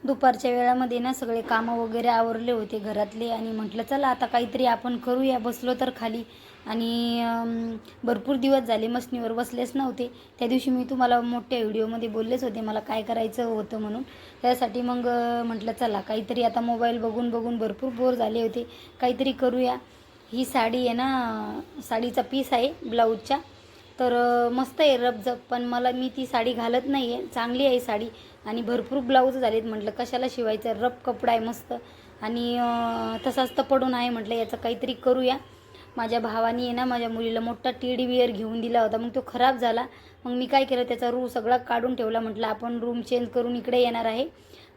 दुपारच्या वेळामध्ये ना सगळे कामं वगैरे आवरले होते घरातले आणि म्हटलं चला आता काहीतरी आपण करूया. बसलो तर खाली आणि भरपूर दिवस झाले मशनीवर बसलेच नव्हते. त्या दिवशी मी तुम्हाला मोठ्या व्हिडिओमध्ये बोललेच होते मला काय करायचं होतं म्हणून. त्यासाठी मग म्हटलं चला काहीतरी आता मोबाईल बघून बघून भरपूर बोर झाले होते, काहीतरी करूया. ही साडी आहे ना, साडीचा पीस आहे ब्लाऊजच्या, तर मस्त आहे रबजब, पण मी ती साडी घालत नाही आहे. चांगली आहे साडी आणि भरपूर ब्लाऊज झालेत. म्हटलं कशाला शिवायचं, रब कपडा आहे मस्त आणि तसाच तर पडून आहे. म्हटलं याचं काहीतरी करूया. माझ्या भावानी आहे ना माझ्या मुलीला मोठा टेडी बिअर घेऊन दिला होता, मग तो खराब झाला. मग मी काय केलं, त्याचा रूम सगळा काढून ठेवला. म्हटलं आपण रूम चेंज करून इकडे येणार आहे,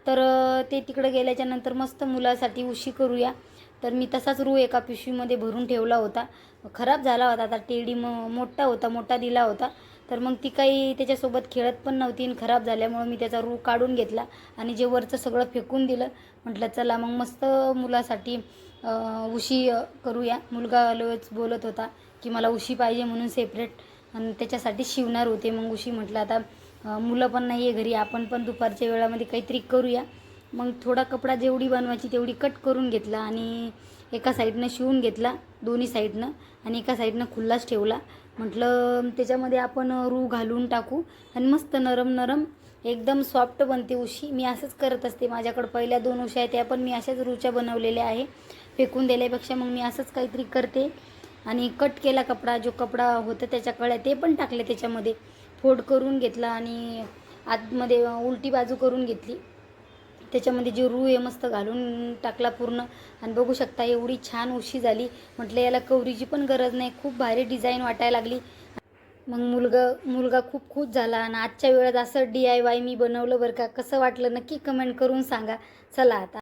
तर ते तिकडे गेल्याच्या नंतर मस्त मुलासाठी उशी करूया. तर मी तसाच एका पिशवीमध्ये भरून ठेवला होता. खराब झाला होता आता, टेडी मोठा दिला होता. तर मग ती काही त्याच्यासोबत खेळत पण नव्हती आणि खराब झाल्यामुळं मी त्याचा काढून घेतला आणि जे वरचं सगळं फेकून दिलं. म्हटलं चला मग मस्त मुलासाठी उशी करूया. मुलगा लयच बोलत होता की मला उशी पाहिजे म्हणून सेपरेट, आणि त्याच्यासाठी शिवणार होते. मग उशी म्हटलं आता मुलं पण नाही आहे घरी, आपण पण दुपारच्या वेळामध्ये काहीतरी करूया. मग थोडा कपडा जेवढी बनवायची तेवढी कट करून घेतला आणि एका साईडनं शिवून घेतला दोन्ही साईडनं, आणि एका साईडनं खुल्लाच ठेवला. म्हटलं त्याच्यामध्ये आपण घालून टाकू आणि मस्त नरम नरम एकदम सॉफ्ट बनते उशी. मी असंच करत असते. माझ्याकडं पहिल्या 2 उशा आहेत, त्या पण मी अशाच रूच्या बनवलेल्या आहे. फेकून दिल्यापेक्षा मग मी असंच काहीतरी करते. आणि कट केला कपडा, जो कपडा होता त्याच्या कळ्या ते पण टाकले त्याच्यामध्ये, फोल्ड करून घेतला आणि आतमध्ये उलटी बाजू करून घेतली. त्याच्यामध्ये जे आहे मस्त घालून टाकला पूर्ण, आणि बघू शकता एवढी छान उशी झाली. म्हटलं याला कवरीची पण गरज नाही, खूप भारी डिझाईन वाटायला लागली. मग मुलगा खूप खुश झाला. आणि आजच्या वेळेत असं DIY मी बनवलं बरं का. कसं वाटलं नक्की कमेंट करून सांगा. चला आता